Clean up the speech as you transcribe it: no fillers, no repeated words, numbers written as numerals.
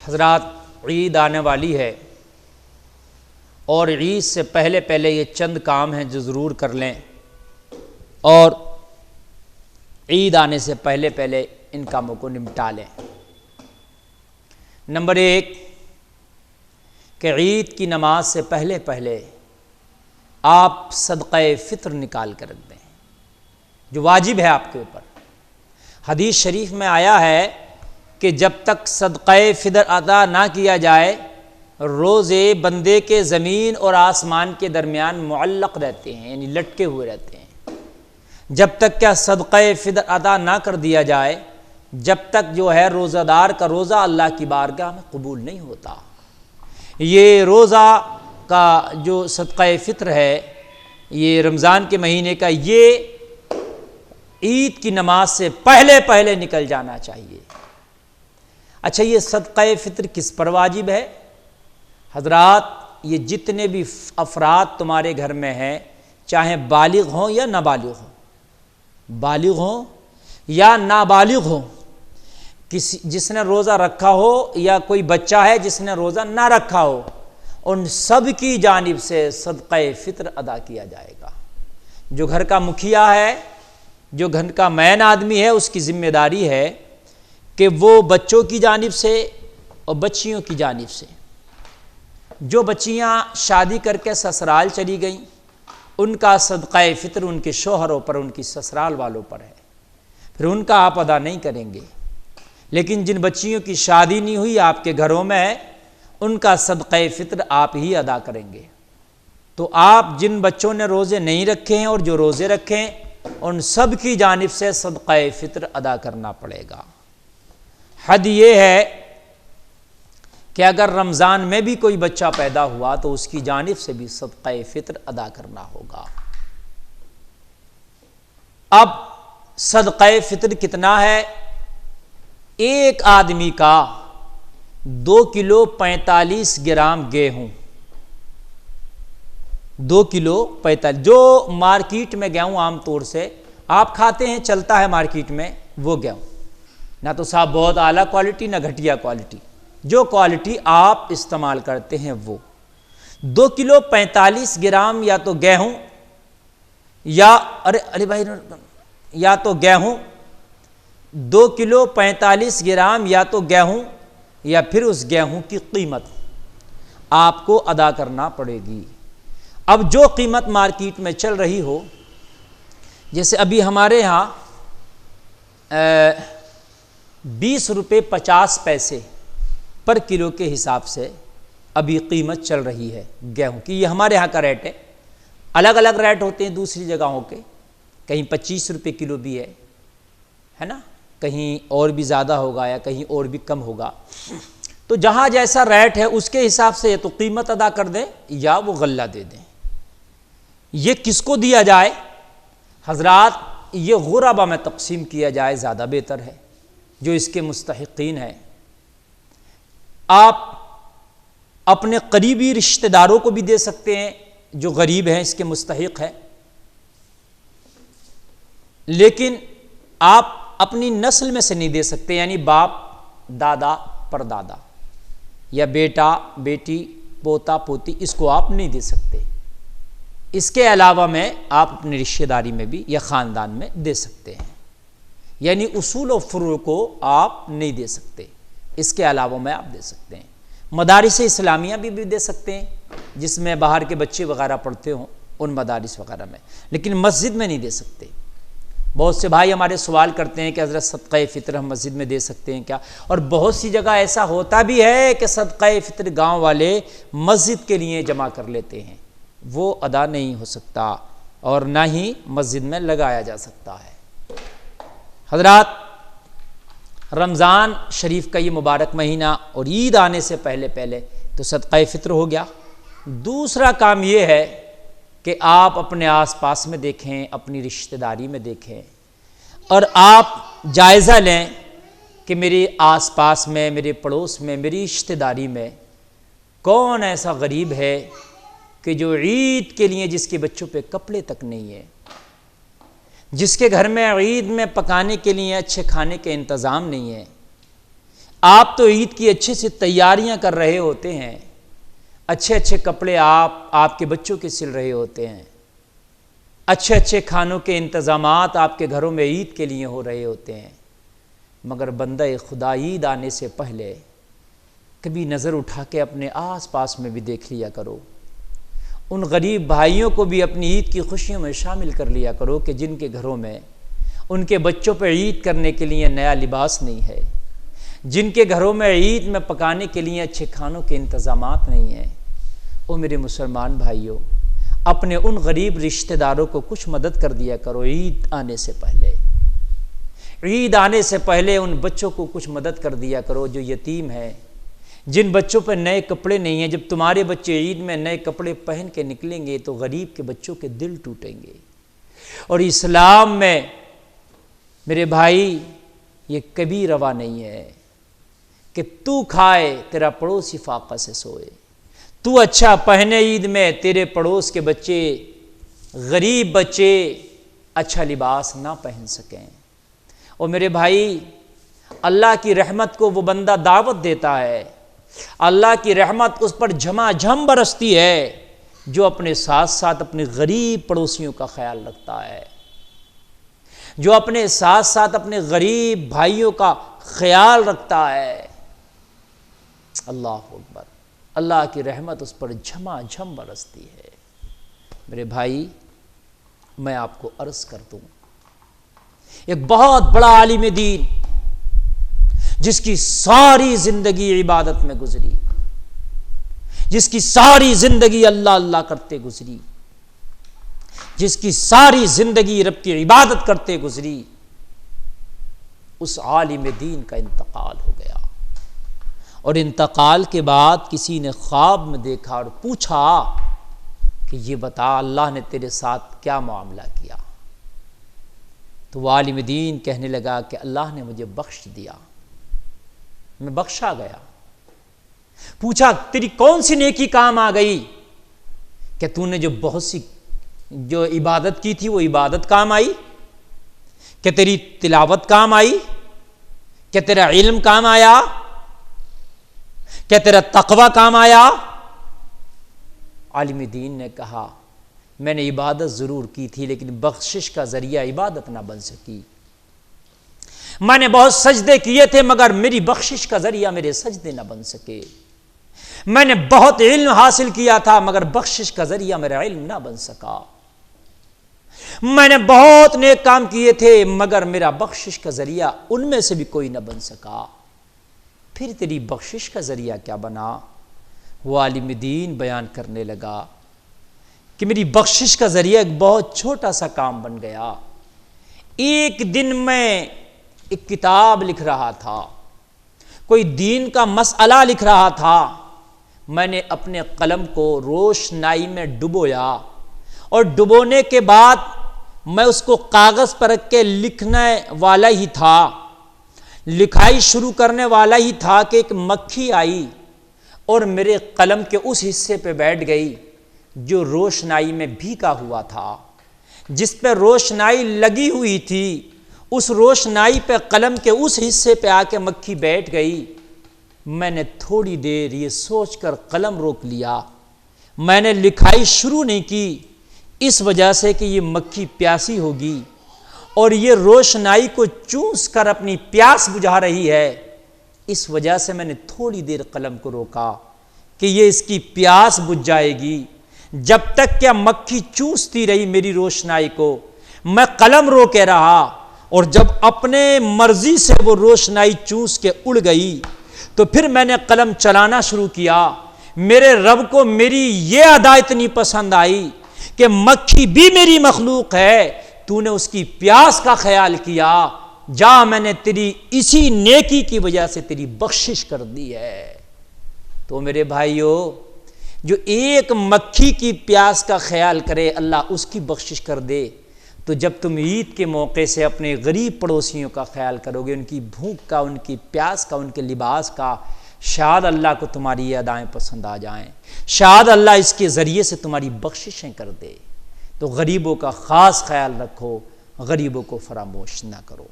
حضرات عید آنے والی ہے اور عید سے پہلے پہلے یہ چند کام ہیں جو ضرور کر لیں، اور عید آنے سے پہلے پہلے ان کاموں کو نمٹا لیں۔ نمبر 1 کہ عید کی نماز سے پہلے پہلے آپ صدقہ فطر نکال کر رکھ دیں، جو واجب ہے آپ کے اوپر۔ حدیث شریف میں آیا ہے کہ جب تک صدقہ فطر ادا نہ کیا جائے روزے بندے کے زمین اور آسمان کے درمیان معلق رہتے ہیں، یعنی لٹکے ہوئے رہتے ہیں۔ جب تک کیا صدقہ فطر ادا نہ کر دیا جائے، جب تک جو ہے روزہ دار کا روزہ اللہ کی بارگاہ میں قبول نہیں ہوتا۔ یہ روزہ کا جو صدقہ فطر ہے، یہ رمضان کے مہینے کا، یہ عید کی نماز سے پہلے پہلے نکل جانا چاہیے۔ اچھا، یہ صدقہ فطر کس پر واجب ہے؟ حضرات، یہ جتنے بھی افراد تمہارے گھر میں ہیں، چاہے بالغ ہوں یا نابالغ ہوں، بالغ ہوں یا نابالغ ہوں، جس نے روزہ رکھا ہو یا کوئی بچہ ہے جس نے روزہ نہ رکھا ہو، ان سب کی جانب سے صدقہ فطر ادا کیا جائے گا۔ جو گھر کا مکھیا ہے، جو گھر کا مین آدمی ہے، اس کی ذمہ داری ہے کہ وہ بچوں کی جانب سے اور بچیوں کی جانب سے، جو بچیاں شادی کر کے سسرال چلی گئیں، ان کا صدقہ فطر ان کے شوہروں پر، ان کی سسرال والوں پر ہے، پھر ان کا آپ ادا نہیں کریں گے۔ لیکن جن بچیوں کی شادی نہیں ہوئی، آپ کے گھروں میں ہے، ان کا صدقہ فطر آپ ہی ادا کریں گے۔ تو آپ جن بچوں نے روزے نہیں رکھے ہیں اور جو روزے رکھیں، ان سب کی جانب سے صدقہ فطر ادا کرنا پڑے گا۔ حد یہ ہے کہ اگر رمضان میں بھی کوئی بچہ پیدا ہوا تو اس کی جانب سے بھی صدقہ فطر ادا کرنا ہوگا۔ اب صدقہ فطر کتنا ہے؟ ایک آدمی کا 2 کلو 45 گرام گیہوں، 2 کلو 45، جو مارکیٹ میں گیہوں عام طور سے آپ کھاتے ہیں، چلتا ہے مارکیٹ میں، وہ گیہوں، نہ تو صاحب بہت اعلیٰ کوالٹی نہ گھٹیا کوالٹی، جو کوالٹی آپ استعمال کرتے ہیں وہ 2 کلو 45 گرام یا تو گیہوں یا ارے بھائی، یا تو گیہوں 2 کلو 45 گرام یا تو گیہوں، یا پھر اس گیہوں کی قیمت آپ کو ادا کرنا پڑے گی۔ اب جو قیمت مارکیٹ میں چل رہی ہو، جیسے ابھی ہمارے ہاں 20 روپے 50 پیسے پر کلو کے حساب سے ابھی قیمت چل رہی ہے گیہوں کی، یہ ہمارے ہاں کا ریٹ ہے۔ الگ الگ ریٹ ہوتے ہیں دوسری جگہوں کے، کہیں 25 روپے کلو بھی ہے نا، کہیں اور بھی زیادہ ہوگا یا کہیں اور بھی کم ہوگا۔ تو جہاں جیسا ریٹ ہے اس کے حساب سے یا تو قیمت ادا کر دیں یا وہ غلہ دے دیں۔ یہ کس کو دیا جائے؟ حضرات، یہ غربا میں تقسیم کیا جائے، زیادہ بہتر ہے، جو اس کے مستحقین ہیں۔ آپ اپنے قریبی رشتہ داروں کو بھی دے سکتے ہیں جو غریب ہیں، اس کے مستحق ہیں، لیکن آپ اپنی نسل میں سے نہیں دے سکتے، یعنی باپ، دادا، پردادا یا بیٹا، بیٹی، پوتا، پوتی، اس کو آپ نہیں دے سکتے۔ اس کے علاوہ میں آپ اپنی رشتہ داری میں بھی یا خاندان میں دے سکتے ہیں، یعنی اصول و فروع کو آپ نہیں دے سکتے، اس کے علاوہ میں آپ دے سکتے ہیں۔ مدارس اسلامیہ بھی دے سکتے ہیں، جس میں باہر کے بچے وغیرہ پڑھتے ہوں، ان مدارس وغیرہ میں، لیکن مسجد میں نہیں دے سکتے۔ بہت سے بھائی ہمارے سوال کرتے ہیں کہ حضرت صدقہ فطر ہم مسجد میں دے سکتے ہیں کیا؟ اور بہت سی جگہ ایسا ہوتا بھی ہے کہ صدقہ فطر گاؤں والے مسجد کے لیے جمع کر لیتے ہیں، وہ ادا نہیں ہو سکتا اور نہ ہی مسجد میں لگایا جا سکتا ہے۔ حضرات، رمضان شریف کا یہ مبارک مہینہ اور عید آنے سے پہلے پہلے تو صدقہ فطر ہو گیا۔ دوسرا کام یہ ہے کہ آپ اپنے آس پاس میں دیکھیں، اپنی رشتہ داری میں دیکھیں، اور آپ جائزہ لیں کہ میرے آس پاس میں، میرے پڑوس میں، میری رشتہ داری میں کون ایسا غریب ہے کہ جو عید کے لیے جس کے بچوں پہ کپڑے تک نہیں ہے، جس کے گھر میں عید میں پکانے کے لیے اچھے کھانے کے انتظام نہیں ہے، آپ تو عید کی اچھے سے تیاریاں کر رہے ہوتے ہیں، اچھے اچھے کپڑے آپ کے بچوں کے سل رہے ہوتے ہیں، اچھے اچھے کھانوں کے انتظامات آپ کے گھروں میں عید کے لیے ہو رہے ہوتے ہیں، مگر بندہ خدا عید آنے سے پہلے کبھی نظر اٹھا کے اپنے آس پاس میں بھی دیکھ لیا کرو، ان غریب بھائیوں کو بھی اپنی عید کی خوشیوں میں شامل کر لیا کرو کہ جن کے گھروں میں ان کے بچوں پہ عید کرنے کے لیے نیا لباس نہیں ہے، جن کے گھروں میں عید میں پکانے کے لیے اچھے کھانوں کے انتظامات نہیں ہیں۔ او میرے مسلمان بھائیوں، اپنے ان غریب رشتہ داروں کو کچھ مدد کر دیا کرو عید آنے سے پہلے، عید آنے سے پہلے ان بچوں کو کچھ مدد کر دیا کرو جو یتیم ہیں، جن بچوں پہ نئے کپڑے نہیں ہیں۔ جب تمہارے بچے عید میں نئے کپڑے پہن کے نکلیں گے تو غریب کے بچوں کے دل ٹوٹیں گے۔ اور اسلام میں میرے بھائی یہ کبھی روا نہیں ہے کہ تو کھائے تیرا پڑوسی فاقہ سے سوئے، تو اچھا پہنے عید میں تیرے پڑوس کے بچے، غریب بچے اچھا لباس نہ پہن سکیں۔ اور میرے بھائی، اللہ کی رحمت کو وہ بندہ دعوت دیتا ہے، اللہ کی رحمت اس پر جھما جھم برستی ہے جو اپنے ساتھ ساتھ اپنے غریب پڑوسیوں کا خیال رکھتا ہے، جو اپنے ساتھ ساتھ اپنے غریب بھائیوں کا خیال رکھتا ہے۔ اللہ اکبر، اللہ کی رحمت اس پر جھما جھم برستی ہے۔ میرے بھائی، میں آپ کو عرض کر دوں، ایک بہت بڑا عالم دین جس کی ساری زندگی عبادت میں گزری، جس کی ساری زندگی اللہ اللہ کرتے گزری، جس کی ساری زندگی رب کی عبادت کرتے گزری، اس عالم دین کا انتقال ہو گیا۔ اور انتقال کے بعد کسی نے خواب میں دیکھا اور پوچھا کہ یہ بتا اللہ نے تیرے ساتھ کیا معاملہ کیا؟ تو وہ عالم دین کہنے لگا کہ اللہ نے مجھے بخش دیا، میں بخشا گیا۔ پوچھا تیری کون سی نیکی کام آ گئی؟ کہ تو نے جو عبادت کی تھی وہ عبادت کام آئی؟ کہ تیری تلاوت کام آئی؟ کہ تیرا علم کام آیا؟ کہ تیرا تقوی کام آیا؟ عالم دین نے کہا میں نے عبادت ضرور کی تھی لیکن بخشش کا ذریعہ عبادت نہ بن سکی، میں نے بہت سجدے کیے تھے مگر میری بخشش کا ذریعہ میرے سجدے نہ بن سکے، میں نے بہت علم حاصل کیا تھا مگر بخشش کا ذریعہ میرا علم نہ بن سکا، میں نے بہت نیک کام کیے تھے مگر میرا بخشش کا ذریعہ ان میں سے بھی کوئی نہ بن سکا، پھر تیری بخشش کا ذریعہ کیا بنا؟ وہ عالم دین بیان کرنے لگا کہ میری بخشش کا ذریعہ ایک بہت چھوٹا سا کام بن گیا۔ ایک دن میں ایک کتاب لکھ رہا تھا، کوئی دین کا مسئلہ لکھ رہا تھا، میں نے اپنے قلم کو روشنائی میں ڈبویا اور ڈبونے کے بعد میں اس کو کاغذ پر رکھ کے لکھنے والا ہی تھا، لکھائی شروع کرنے والا ہی تھا کہ ایک مکھی آئی اور میرے قلم کے اس حصے پہ بیٹھ گئی جو روشنائی میں بھیگا ہوا تھا، جس پہ روشنائی لگی ہوئی تھی، اس روشنائی پہ قلم کے اس حصے پہ آ کے مکھی بیٹھ گئی۔ میں نے تھوڑی دیر یہ سوچ کر قلم روک لیا، میں نے لکھائی شروع نہیں کی اس وجہ سے کہ یہ مکھی پیاسی ہوگی اور یہ روشنائی کو چوس کر اپنی پیاس بجھا رہی ہے، اس وجہ سے میں نے تھوڑی دیر قلم کو روکا کہ یہ اس کی پیاس بجھ جائے گی۔ جب تک کہ مکھی چوستی رہی میری روشنائی کو، میں قلم روکے رہا، اور جب اپنے مرضی سے وہ روشنائی چوس کے اڑ گئی تو پھر میں نے قلم چلانا شروع کیا۔ میرے رب کو میری یہ ادا اتنی پسند آئی کہ مکھی بھی میری مخلوق ہے، تو نے اس کی پیاس کا خیال کیا، جا میں نے تیری اسی نیکی کی وجہ سے تیری بخشش کر دی ہے۔ تو میرے بھائیو، جو ایک مکھی کی پیاس کا خیال کرے اللہ اس کی بخشش کر دے، تو جب تم عید کے موقع سے اپنے غریب پڑوسیوں کا خیال کرو گے، ان کی بھوک کا، ان کی پیاس کا، ان کے لباس کا، شاید اللہ کو تمہاری یہ ادائیں پسند آ جائیں، شاید اللہ اس کے ذریعے سے تمہاری بخششیں کر دے۔ تو غریبوں کا خاص خیال رکھو، غریبوں کو فراموش نہ کرو۔